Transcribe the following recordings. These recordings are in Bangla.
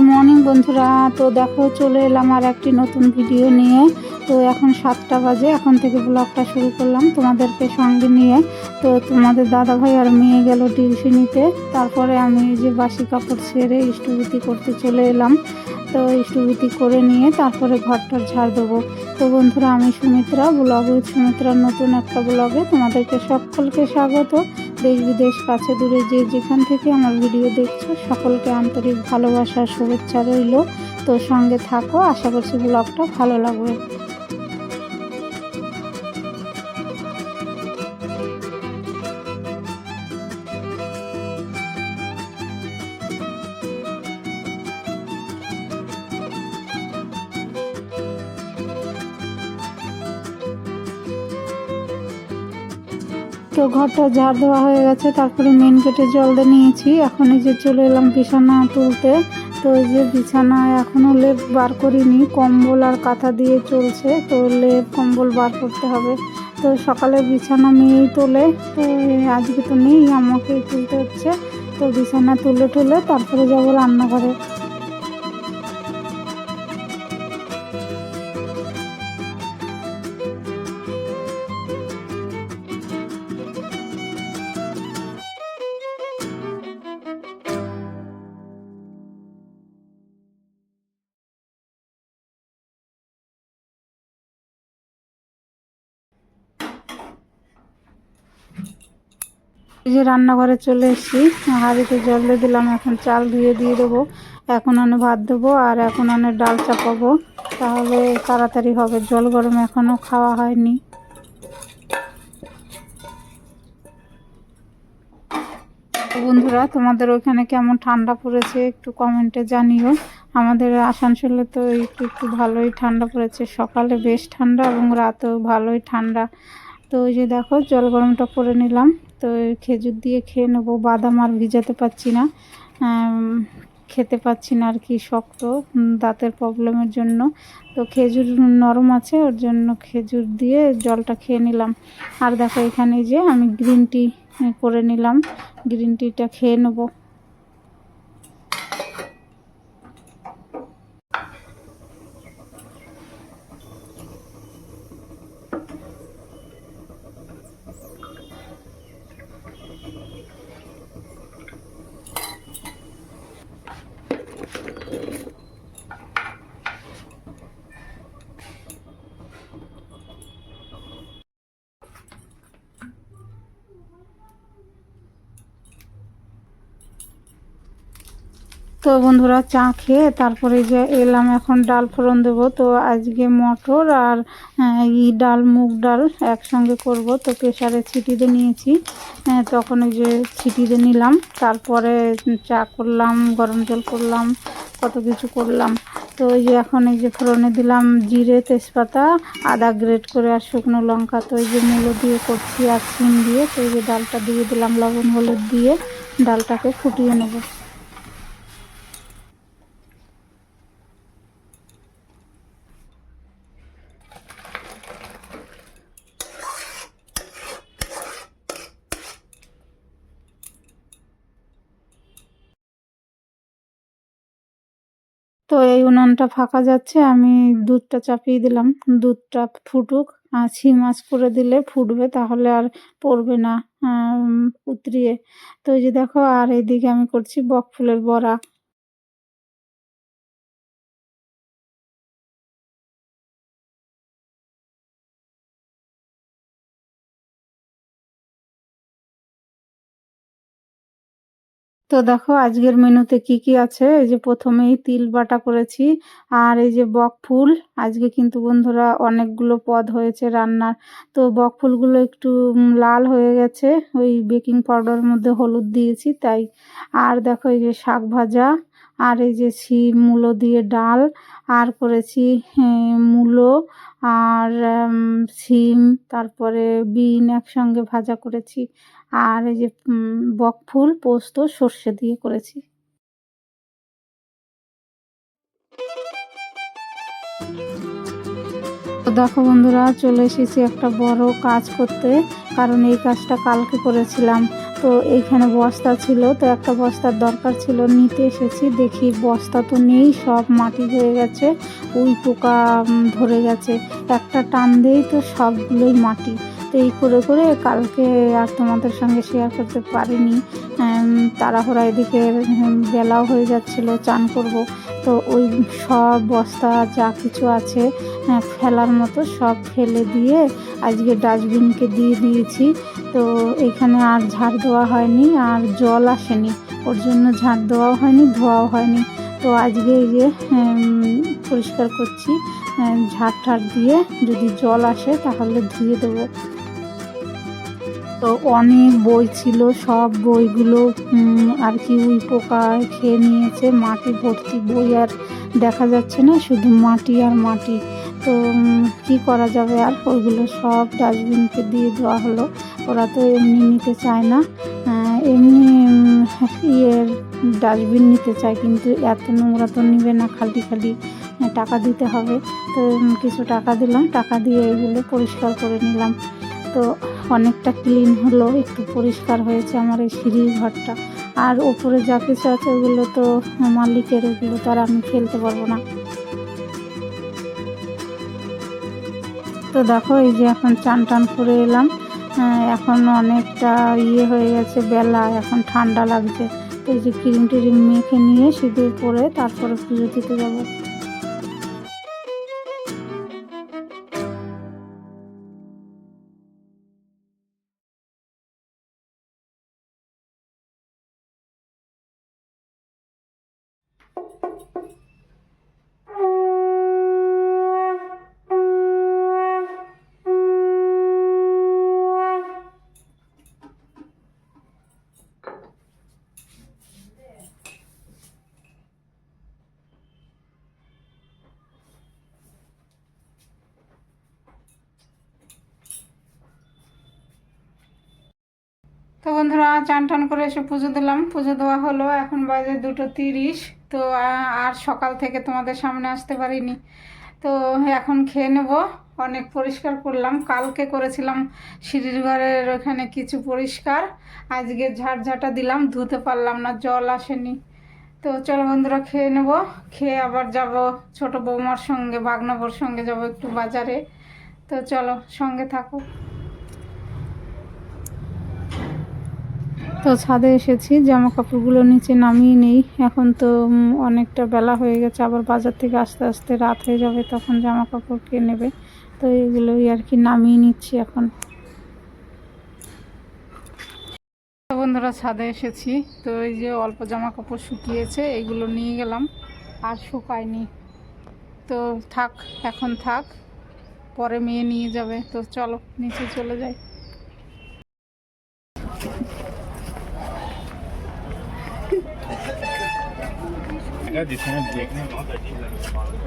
মর্নিং বন্ধুরা। তো দেখো চলে এলাম আর একটি নতুন ভিডিও নিয়ে। তো এখন 7টা বাজে, এখন থেকে ব্লগটা শুরু করলাম তোমাদেরকে সঙ্গে নিয়ে। তো তোমাদের দাদা ভাই আর মেয়ে গেল টিউশনিতে, তারপরে আমি যে বাসি কাপড় ছেড়ে ইষ্টভূতি করতে চলে এলাম। তো ইষ্টভূতি করে নিয়ে তারপরে ঘরটার ঝাড় দেবো। তো বন্ধুরা, আমি সুমিত্রা, ব্লগ উইথ সুমিত্রার নতুন একটা ব্লগে তোমাদেরকে সকলকে স্বাগত। দেশ বিদেশ কাছে দূরে যে যেখান থেকে আমার ভিডিও দেখছো সকলকে আন্তরিক ভালোবাসা শুভেচ্ছা রইল। তো সঙ্গে থাকো, আশা করছি ব্লগটা ভালো লাগবে। তো ঘরটা ঝাড় দেওয়া হয়ে গেছে, তারপরে মেন গেটে জল দিয়ে নিয়েছি। এখন এই যে চলে এলাম বিছানা তুলতে। তো এই যে বিছানায় এখনও লেপ বার করিনি, কম্বল আর কাঁথা দিয়ে চলছে। তো লেপ কম্বল বার করতে হবে। তো সকালে বিছানা মেয়েই তোলে, তো আজকে তো নেই, আমাকেই তুলতে হচ্ছে। তো বিছানা তুলে তারপরে যাবো রান্নাঘরে। এই যে রান্নাঘরে চলে এসেছি, হাঁড়িতে জল দিয়ে দিলাম, এখন চাল ধুয়ে দিয়ে দেবো। এখন আনে ভাত দেবো আর এখন আনে ডাল চাপাবো, তাহলে তাড়াতাড়ি হবে। জল গরম এখনও খাওয়া হয়নি। বন্ধুরা, তোমাদের ওইখানে কেমন ঠান্ডা পড়েছে একটু কমেন্টে জানিও। আমাদের আসানসোলে তো একটু একটু ভালোই ঠান্ডা পড়েছে, সকালে বেশ ঠান্ডা এবং রাতেও ভালোই ঠান্ডা। তো ওই যে দেখো জল গরমটা করে নিলাম। তো খেজুর দিয়ে খেয়ে নেবো, বাদাম আর ভিজাতে পারছি না, খেতে পাচ্ছি না আর কি, শক্ত দাঁতের প্রবলেমের জন্য। তো খেজুর নরম আছে, ওর জন্য খেজুর দিয়ে জলটা খেয়ে নিলাম। আর দেখো এখানে যে আমি গ্রিন টি করে নিলাম, গ্রিন টিটা খেয়ে নেবো। তো বন্ধুরা, চা খেয়ে তারপরে যে এলাম এখন ডাল ফোড়ন দেবো। তো আজকে মটর আর ডাল, মুগ ডাল একসঙ্গে করব। তো প্রেসারে ছিটি দিয়ে নিয়েছি, তখন ওই যে ছিটি দিয়ে নিলাম, তারপরে চা করলাম, গরম জল করলাম, কত কিছু করলাম। তো ওই যে এখন এই যে ফোড়নে দিলাম জিরে, তেজপাতা, আদা গ্রেট করে আর শুকনো লঙ্কা। তো এই যে মূলো দিয়ে করছি আর সিম দিয়ে। তো এই যে ডালটা দিয়ে দিলাম, লবণ হলুদ দিয়ে ডালটাকে ফুটিয়ে নেব। তো এই উনানটা ফাঁকা যাচ্ছে, আমি দুধটা চাপিয়ে দিলাম, দুধটা ফুটুক। আর সিম আঁচ করে দিলে ফুটবে, তাহলে আর পড়বে না উতরিয়ে। তো এই যে দেখো, আর এইদিকে আমি করছি বক ফুলের বড়া। তো দেখো আজকের মেনুতে কি কি আছে। এই যে প্রথমেই তিল বাটা করেছি, আর এই যে বক ফুল। আজকে কিন্তু বন্ধুরা অনেকগুলো পদ হয়েছে রান্নার। তো বক ফুলগুলো একটু লাল হয়ে গেছে, ওই বেকিং পাউডারের মধ্যে হলুদ দিয়েছি তাই। আর দেখো এই যে শাক ভাজা, আর এই যে শিম মূলো দিয়ে ডাল, আর করেছি মূলো আর শিম, তারপরে বিন একসঙ্গে ভাজা করেছি। আর এই যে বকফুল পোস্ত সর্ষে দিয়ে করেছি। তো দেখো বন্ধুরা, চলে এসেছি একটা বড় কাজ করতে, কারণ এই কাজটা কালকে করেছিলাম। তো এইখানে বস্তা ছিল, তো একটা বস্তার দরকার ছিল, নিতে এসেছি, দেখি বস্তা তো নেই, সব মাটি হয়ে গেছে, ওই পোকা ধরে গেছে, একটা টান দিয়েই তো সবগুলোই মাটি। তো এই করে করে কালকে আর তোমাদের সঙ্গে শেয়ার করতে পারিনি, তাড়াহুড়া, এদিকে বেলাও হয়ে যাচ্ছিল, চান করব। তো ওই সব বস্তা যা কিছু আছে ফেলার মতো সব ফেলে দিয়ে আজকে ডাস্টবিনকে দিয়ে দিয়েছি। তো এখানে আর ঝাড় দেওয়া হয়নি, আর জল আসেনি, ওর জন্য ঝাড় দেওয়াও হয়নি, ধোয়াও হয়নি। তো আজকে এই যে পরিষ্কার করছি, ঝাড় ঠাড় দিয়ে যদি জল আসে তাহলে ধুয়ে দেবো। তো অনেক বই ছিল, সব বইগুলো আর কি ওই পোকা খেয়ে নিয়েছে, মাটি ভর্তি বই, আর দেখা যাচ্ছে না, শুধু মাটি আর মাটি। তো কি করা যাবে, আর ওইগুলো সব ডাস্টবিনকে দিয়ে দেওয়া হলো। ওরা তো এমনি নিতে চায় না, এমনি ইয়ের ডাস্টবিন নিতে চায়, কিন্তু এত নোংরা তো নিবে না, খালি খালি টাকা দিতে হবে। তো কিছু টাকা দিলাম, টাকা দিয়ে এগুলো পরিষ্কার করে নিলাম। তো অনেকটা ক্লিন হলো, একটু পরিষ্কার হয়েছে আমার এই সিঁড়ির ঘরটা। আর ওপরে যা কিছু আছে ওগুলো তো মালিকের, ওগুলো তো আর আমি ফেলতে পারবো না। তো দেখো এই যে এখন চান টান করে এলাম, এখন অনেকটা হয়ে গেছে বেলা, এখন ঠান্ডা লাগছে। তো এই যে ক্রিম টিরিম মেখে নিয়ে সিঁদুর পরে তারপরে পুজো দিতে যাবো। তো বন্ধুরা, চান টান করে এসে পুজো দিলাম, পুজো দেওয়া হলো, এখন বাজে 2:30। তো আর সকাল থেকে তোমাদের সামনে আসতে পারিনি। তো এখন খেয়ে নেব। অনেক পরিষ্কার করলাম, কালকে করেছিলাম সিঁড়ির ঘরের ওখানে কিছু পরিষ্কার, আজকে ঝাড়ঝাটা দিলাম, ধুতে পারলাম না, জল আসেনি। তো চলো বন্ধুরা, খেয়ে নেব, খেয়ে আবার যাব ছোট বৌমার সঙ্গে, বাগনাবর সঙ্গে যাব একটু বাজারে। তো চলো, সঙ্গে থাকো। তো ছাদে এসেছি, জামা কাপড়গুলো নিচে নামিয়ে নেই, এখন তো অনেকটা বেলা হয়ে গেছে, আবার বাজার থেকে আস্তে আস্তে রাত হয়ে যাবে, তখন জামা কাপড় কে নেবে। তো এগুলোই আর কি নামিয়ে নিচ্ছি এখন। তো বন্ধুরা, ছাদে এসেছি, তো এই যে অল্প জামা কাপড় শুকিয়েছে, এগুলো নিয়ে গেলাম, আর শুকায়নি। তো থাক, এখন থাক, পরে মেয়ে নিয়ে যাবে। তো চলো নিচে চলে যাই। जिसमें देखने में बहुत अजीब लगता है।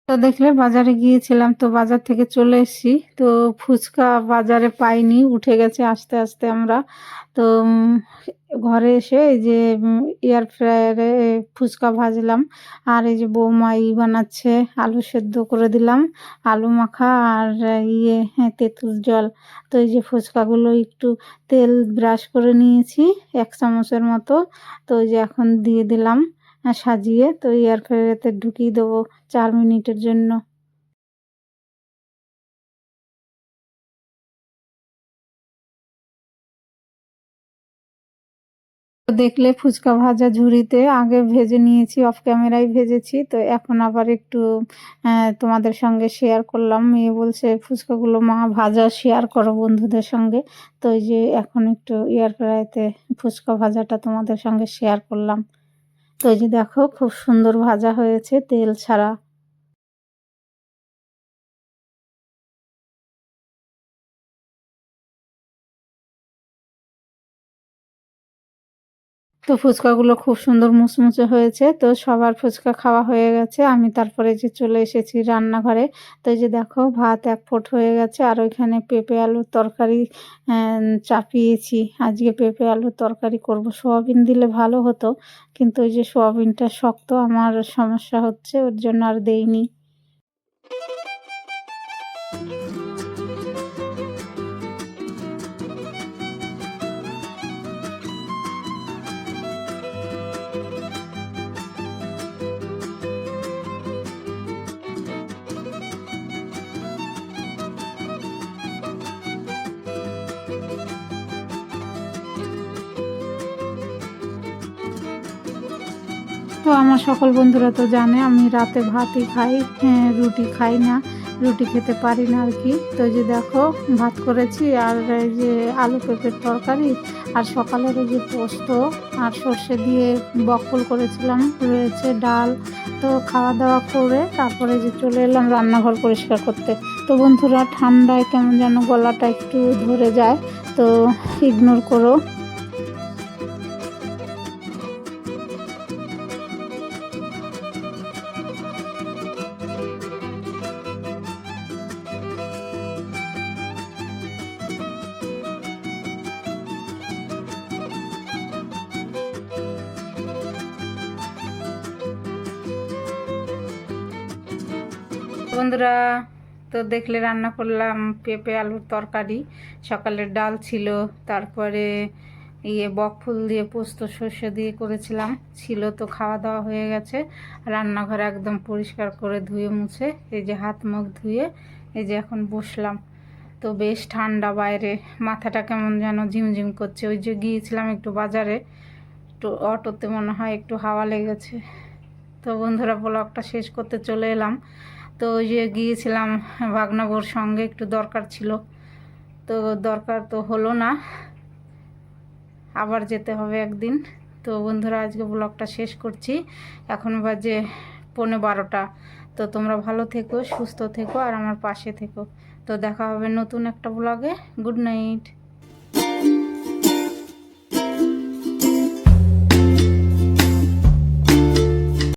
তো দেখলে বাজারে গিয়েছিলাম, তো বাজার থেকে চলে এসেছি। তো ফুচকা বাজারে পাইনি, উঠে গেছে আস্তে আস্তে আমরা। তো ঘরে এসে এই যে এয়ার ফ্রায়ারে ফুচকা ভাজলাম, আর এই যে বৌমা বানাচ্ছে, আলু সেদ্ধ করে দিলাম, আলু মাখা, আর তেঁতুল জল। তো এই যে ফুচকাগুলো একটু তেল ব্রাশ করে নিয়েছি 1 চামচের মতো। তো এই যে এখন দিয়ে দিলাম সাজিয়ে, তো এয়ার ফ্রায়ারেতে ঢুকিয়ে দেবো 4 মিনিটের জন্য। তো দেখলে ফুচকা ভাজা ঝুড়িতে আগে ভেজে নিয়েছি, অফ ক্যামেরায় ভেজেছি, তো এখন আবার একটু তোমাদের সঙ্গে শেয়ার করলাম। মেয়ে বলছে ফুচকাগুলো মা ভাজা শেয়ার করো বন্ধুদের সঙ্গে। তো এই যে এখন একটু এয়ার ফ্রায়ারে ফুচকা ভাজাটা তোমাদের সঙ্গে শেয়ার করলাম। তো এই যে দেখো, খুব সুন্দর ভাজা হয়েছে, তেল ছাড়া। তো ফুচকাগুলো খুব সুন্দর মুচমুচে হয়েছে। তো সবার ফুচকা খাওয়া হয়ে গেছে, আমি তারপরে যে চলে এসেছি রান্নাঘরে। তো এই যে দেখো ভাত 1 ফুট হয়ে গেছে, আর ওইখানে পেঁপে আলুর তরকারি চাপিয়েছি। আজকে পেঁপে আলুর তরকারি করব, সোয়াবিন দিলে ভালো হতো, কিন্তু ওই যে সোয়াবিনটা শক্ত, আমার সমস্যা হচ্ছে, ওর জন্য আর দেইনি। তো আমার সকল বন্ধুরা তো জানে আমি রাতে ভাতই খাই, রুটি খাই না, রুটি খেতে পারি না আর কি। তো এই যে দেখো ভাত করেছি, আর এই যে আলু পেঁপের তরকারি, আর সকালের এই যে পোস্ত আর সর্ষে দিয়ে বকফুল করেছিলাম, রয়েছে ডাল। তো খাওয়া দাওয়া করে তারপরে যে চলে এলাম রান্নাঘর পরিষ্কার করতে। তো বন্ধুরা ঠান্ডায় কেমন যেন গলাটা একটু ধরে যায়, তো ইগনোর করো। বন্ধুরা তো দেখলে রান্না করলাম পেঁপে আলুর তরকারি, সকালের ডাল ছিল, তারপরে বকফুল দিয়ে পোস্ত সর্ষে দিয়ে করেছিলাম ছিল। তো খাওয়া দাওয়া হয়ে গেছে, রান্নাঘর একদম পরিষ্কার করে ধুয়ে মুছে এই যে হাত মুখ ধুয়ে এই যে এখন বসলাম। তো বেশ ঠান্ডা বাইরে, মাথাটা কেমন যেন ঝিমঝিম করছে। ওই যে গিয়েছিলাম একটু বাজারে, একটু অটোতে মনে হয় একটু হাওয়া লেগেছে। তো বন্ধুরা ব্লগটা শেষ করতে চলে এলাম। তো ওই যে গিয়েছিলাম ভাগনাবুর সঙ্গে, একটু দরকার ছিল, তো দরকার তো হলো না, আবার যেতে হবে একদিন। তো বন্ধুরা আজকে ব্লগটা শেষ করছি, এখন বাজে 11:15। তো তোমরা ভালো থেকো, সুস্থ থেকো, আর আমার পাশে থেকো। তো দেখা হবে নতুন একটা ব্লগে। Good night.